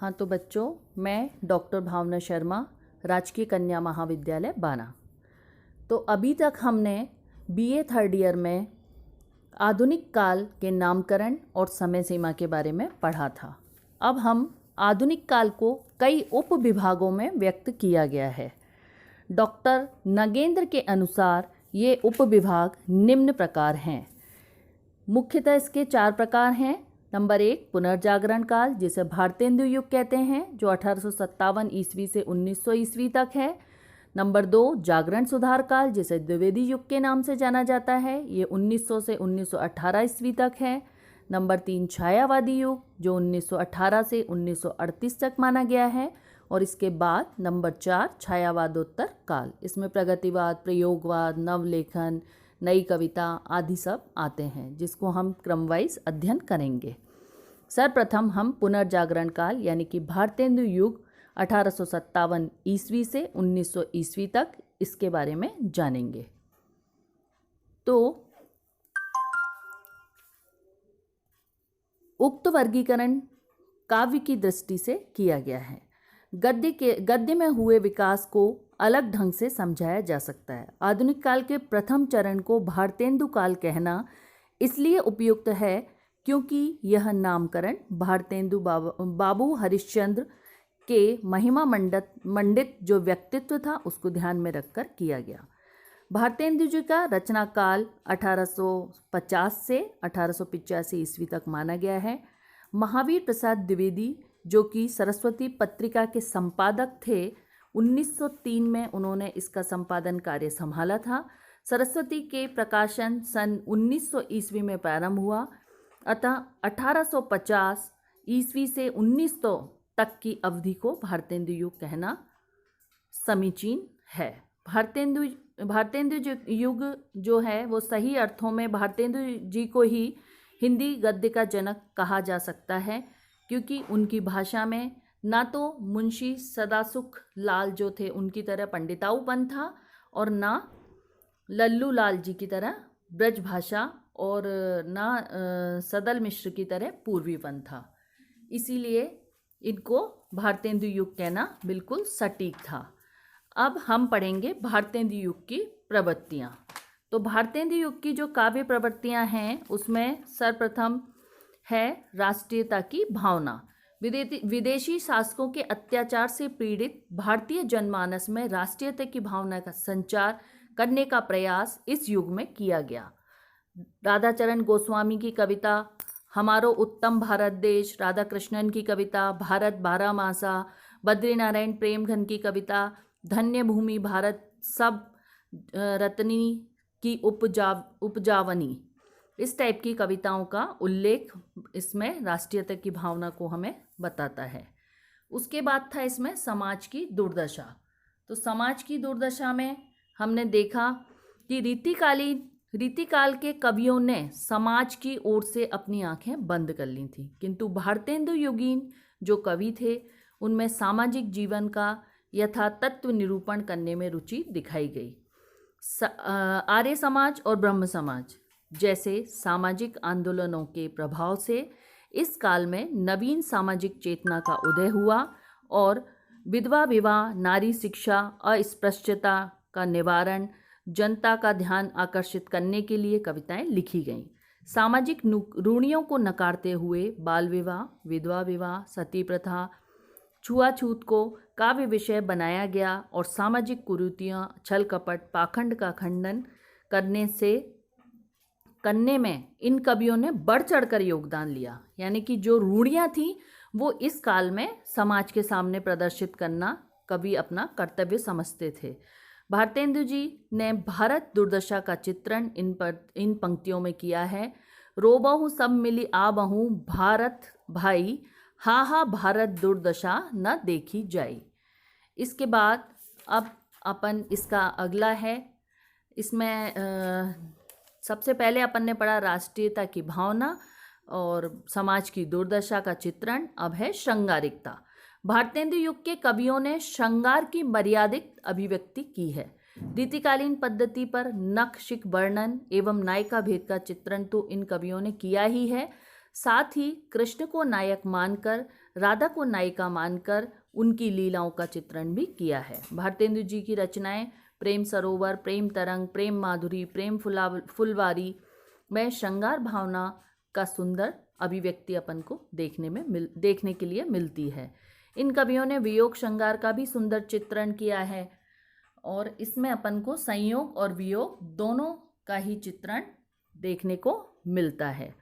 हाँ तो बच्चों, मैं डॉक्टर भावना शर्मा, राजकीय कन्या महाविद्यालय बाना। तो अभी तक हमने बीए थर्ड ईयर में आधुनिक काल के नामकरण और समय सीमा के बारे में पढ़ा था। अब हम आधुनिक काल को कई उप विभागों में व्यक्त किया गया है। डॉक्टर नगेंद्र के अनुसार ये उप विभाग निम्न प्रकार हैं। मुख्यतः इसके 4 प्रकार हैं। नंबर 1 पुनर्जागरण काल, जिसे भारतेंदु युग कहते हैं, जो 1857 ईस्वी से 1900 ईस्वी तक है। नंबर 2 जागरण सुधार काल, जिसे द्विवेदी युग के नाम से जाना जाता है, ये 1900 से 1918 ईस्वी तक है। नंबर 3 छायावादी युग, जो 1918 से 1938 तक माना गया है। और इसके बाद नंबर 4 छायावादोत्तर काल, इसमें प्रगतिवाद, प्रयोगवाद, नवलेखन, नई कविता आदि सब आते हैं, जिसको हम क्रमवाइज अध्ययन करेंगे। सर्वप्रथम हम पुनर्जागरण काल यानी कि भारतेंदु युग 1857 ईस्वी से 1900 ईस्वी तक, इसके बारे में जानेंगे। तो उक्त वर्गीकरण काव्य की दृष्टि से किया गया है। गद्य में हुए विकास को अलग ढंग से समझाया जा सकता है। आधुनिक काल के प्रथम चरण को भारतेंदु काल कहना इसलिए उपयुक्त है क्योंकि यह नामकरण भारतेंदु बाबू हरिश्चंद्र के महिमा मंडित जो व्यक्तित्व था उसको ध्यान में रखकर किया गया। भारतेंदु जी का रचना काल 1850 से 1885 ईस्वी तक माना गया है। महावीर प्रसाद द्विवेदी, जो कि सरस्वती पत्रिका के संपादक थे, 1903 में उन्होंने इसका संपादन कार्य संभाला था। सरस्वती के प्रकाशन सन 1900 ईस्वी में प्रारंभ हुआ, अतः 1850 ईस्वी से 1900 तक की अवधि को भारतेंदु युग कहना समीचीन है। भारतेंदु युग जो है वो सही अर्थों में भारतेंदु जी को ही हिंदी गद्य का जनक कहा जा सकता है, क्योंकि उनकी भाषा में ना तो मुंशी सदासुख लाल जो थे उनकी तरह पंडिताऊपन था और ना लल्लू लाल जी की तरह ब्रज भाषा और ना सदल मिश्र की तरह पूर्वीपन था। इसीलिए इनको भारतेंदु युग कहना बिल्कुल सटीक था। अब हम पढ़ेंगे भारतेंदु युग की प्रवृत्तियाँ। तो भारतेंदु युग की जो काव्य प्रवृत्तियाँ हैं उसमें सर्वप्रथम है राष्ट्रीयता की भावना। विदेशी शासकों के अत्याचार से पीड़ित भारतीय जनमानस में राष्ट्रीयता की भावना का संचार करने का प्रयास इस युग में किया गया। राधाचरण गोस्वामी की कविता हमारो उत्तम भारत देश, राधा कृष्णन की कविता भारत बारहमासा, बद्रीनारायण प्रेमघन की कविता धन्य भूमि भारत सब रत्नी की उपजावनी, इस टाइप की कविताओं का उल्लेख इसमें राष्ट्रीयता की भावना को हमें बताता है। उसके बाद था इसमें समाज की दुर्दशा। तो समाज की दुर्दशा में हमने देखा कि रीतिकाल के कवियों ने समाज की ओर से अपनी आंखें बंद कर ली थी, किंतु भारतेंदु युगीन जो कवि थे उनमें सामाजिक जीवन का यथातत्व निरूपण करने में रुचि दिखाई गई। आर्य समाज और ब्रह्म समाज जैसे सामाजिक आंदोलनों के प्रभाव से इस काल में नवीन सामाजिक चेतना का उदय हुआ और विधवा विवाह, नारी शिक्षा, अस्पृश्यता का निवारण, जनता का ध्यान आकर्षित करने के लिए कविताएं लिखी गईं। सामाजिक रूढ़ियों को नकारते हुए बाल विवाह, विधवा विवाह, सती प्रथा, छुआछूत को काव्य विषय बनाया गया और सामाजिक कुरीतियाँ, छल कपट, पाखंड का खंडन करने में इन कवियों ने बढ़ चढ़कर योगदान लिया। यानी कि जो रूढ़ियाँ थीं वो इस काल में समाज के सामने प्रदर्शित करना कवि अपना कर्तव्य समझते थे। भारतेंदु जी ने भारत दुर्दशा का चित्रण इन पंक्तियों में किया है। रोबहु सब मिली आबहु भारत भाई, हा हा भारत दुर्दशा न देखी जाई। इसके बाद अब अपन इसका अगला है, इसमें सबसे पहले अपन ने पढ़ा राष्ट्रीयता की भावना और समाज की दुर्दशा का चित्रण। अब है श्रृंगारिकता। भारतेंदु युग के कवियों ने श्रृंगार की मर्यादित अभिव्यक्ति की है। रीतिकालीन पद्धति पर नख शिख वर्णन एवं नायिका भेद का चित्रण तो इन कवियों ने किया ही है, साथ ही कृष्ण को नायक मानकर, राधा को नायिका मानकर उनकी लीलाओं का चित्रण भी किया है। भारतेंदु जी की रचनाएं प्रेम सरोवर, प्रेम तरंग, प्रेम माधुरी, प्रेम फुलवारी में श्रृंगार भावना का सुंदर अभिव्यक्ति अपन को देखने के लिए मिलती है। इन कवियों ने वियोग श्रृंगार का भी सुंदर चित्रण किया है और इसमें अपन को संयोग और वियोग दोनों का ही चित्रण देखने को मिलता है।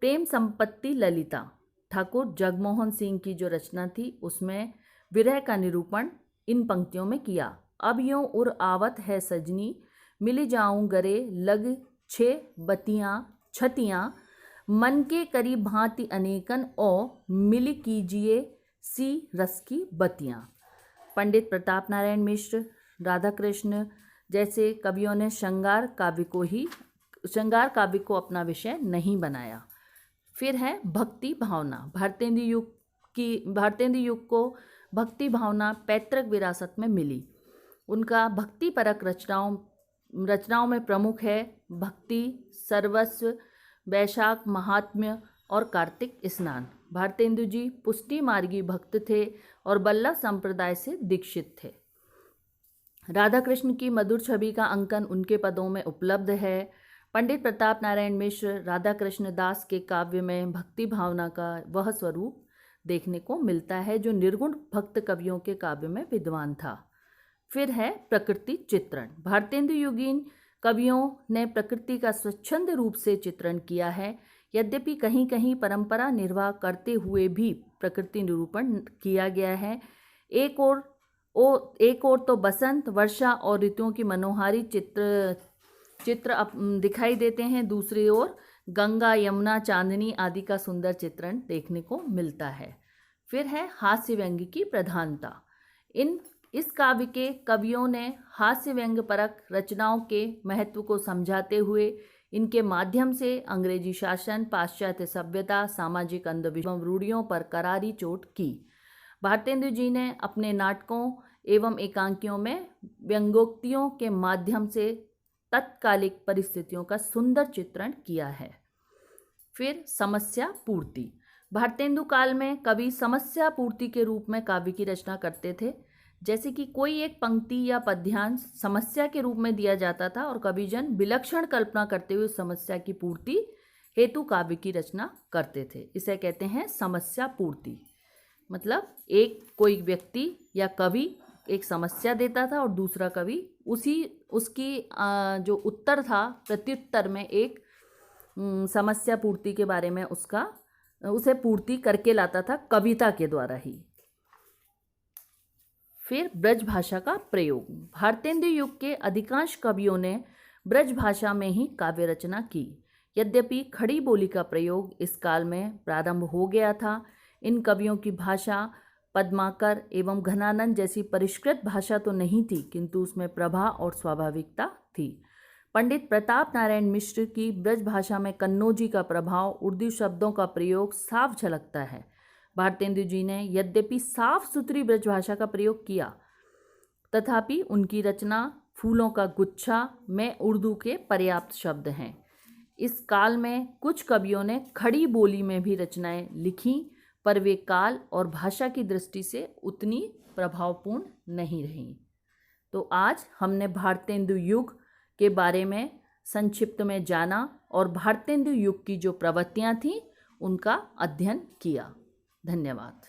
प्रेम संपत्ति ललिता ठाकुर जगमोहन सिंह की जो रचना थी उसमें विरह का निरूपण इन पंक्तियों में किया। अब यूं उर आवत है सजनी, मिल जाऊं गरे लग छे बतियां छतियां, मन के करीब भांति अनेकन ओ मिल कीजिए सी रस की बतियां। पंडित प्रताप नारायण मिश्र, राधा कृष्ण जैसे कवियों ने श्रृंगार काव्य को अपना विषय नहीं बनाया। फिर है भक्ति भावना। भारतेंदु युग को भक्ति भावना पैतृक विरासत में मिली। उनका भक्ति परक रचनाओं में प्रमुख है भक्ति, सर्वस्व, वैशाख महात्म्य और कार्तिक स्नान। भारतेंदु जी पुष्टि मार्गी भक्त थे और बल्लभ संप्रदाय से दीक्षित थे। राधा कृष्ण की मधुर छवि का अंकन उनके पदों में उपलब्ध है। पंडित प्रताप नारायण मिश्र राधा कृष्ण दास के काव्य में भक्ति भावना का वह स्वरूप देखने को मिलता है जो निर्गुण भक्त कवियों के काव्य में विद्वान था। फिर है प्रकृति चित्रण। भारतेंदु युगीन कवियों ने प्रकृति का स्वच्छंद रूप से चित्रण किया है। यद्यपि कहीं कहीं परंपरा निर्वाह करते हुए भी प्रकृति निरूपण किया गया है। एक और तो बसंत, वर्षा और ऋतुओं की मनोहारी चित्र दिखाई देते हैं, दूसरी ओर गंगा, यमुना, चांदनी आदि का सुंदर चित्रण देखने को मिलता है। फिर है हास्य व्यंग्य की प्रधानता। इस काव्य के कवियों ने हास्य व्यंग्य परक रचनाओं के महत्व को समझाते हुए इनके माध्यम से अंग्रेजी शासन, पाश्चात्य सभ्यता, सामाजिक अंधविश्वास रूढ़ियों पर करारी चोट की। भारतेंदु जी ने अपने नाटकों एवं एकांकियों में व्यंग्योक्तियों के माध्यम से तत्कालिक परिस्थितियों का सुंदर चित्रण किया है। फिर समस्या पूर्ति। भारतेंदु काल में कवि समस्या पूर्ति के रूप में काव्य की रचना करते थे। जैसे कि कोई एक पंक्ति या पद्यांश समस्या के रूप में दिया जाता था और कविजन विलक्षण कल्पना करते हुए समस्या की पूर्ति हेतु काव्य की रचना करते थे। इसे कहते हैं समस्या पूर्ति। मतलब कोई व्यक्ति या कवि एक समस्या देता था और दूसरा कवि उसकी जो उत्तर था प्रत्युत्तर में एक समस्या पूर्ति के बारे में उसे पूर्ति करके लाता था कविता के द्वारा ही। फिर ब्रज भाषा का प्रयोग। भारतेंदु युग के अधिकांश कवियों ने ब्रज भाषा में ही काव्य रचना की। यद्यपि खड़ी बोली का प्रयोग इस काल में प्रारंभ हो गया था। इन कवियों की भाषा पद्माकर एवं घनानंद जैसी परिष्कृत भाषा तो नहीं थी, किंतु उसमें प्रभा और स्वाभाविकता थी। पंडित प्रताप नारायण मिश्र की ब्रज भाषा में कन्नौजी का प्रभाव, उर्दू शब्दों का प्रयोग साफ झलकता है। भारतेंदु जी ने यद्यपि साफ सुथरी ब्रज भाषा का प्रयोग किया, तथापि उनकी रचना फूलों का गुच्छा में उर्दू के पर्याप्त शब्द हैं। इस काल में कुछ कवियों ने खड़ी बोली में भी रचनाएं लिखीं, पर वे काल और भाषा की दृष्टि से उतनी प्रभावपूर्ण नहीं रहीं। तो आज हमने भारतेंदु युग के बारे में संक्षिप्त में जाना और भारतेंदु युग की जो प्रवृत्तियां थीं उनका अध्ययन किया। धन्यवाद।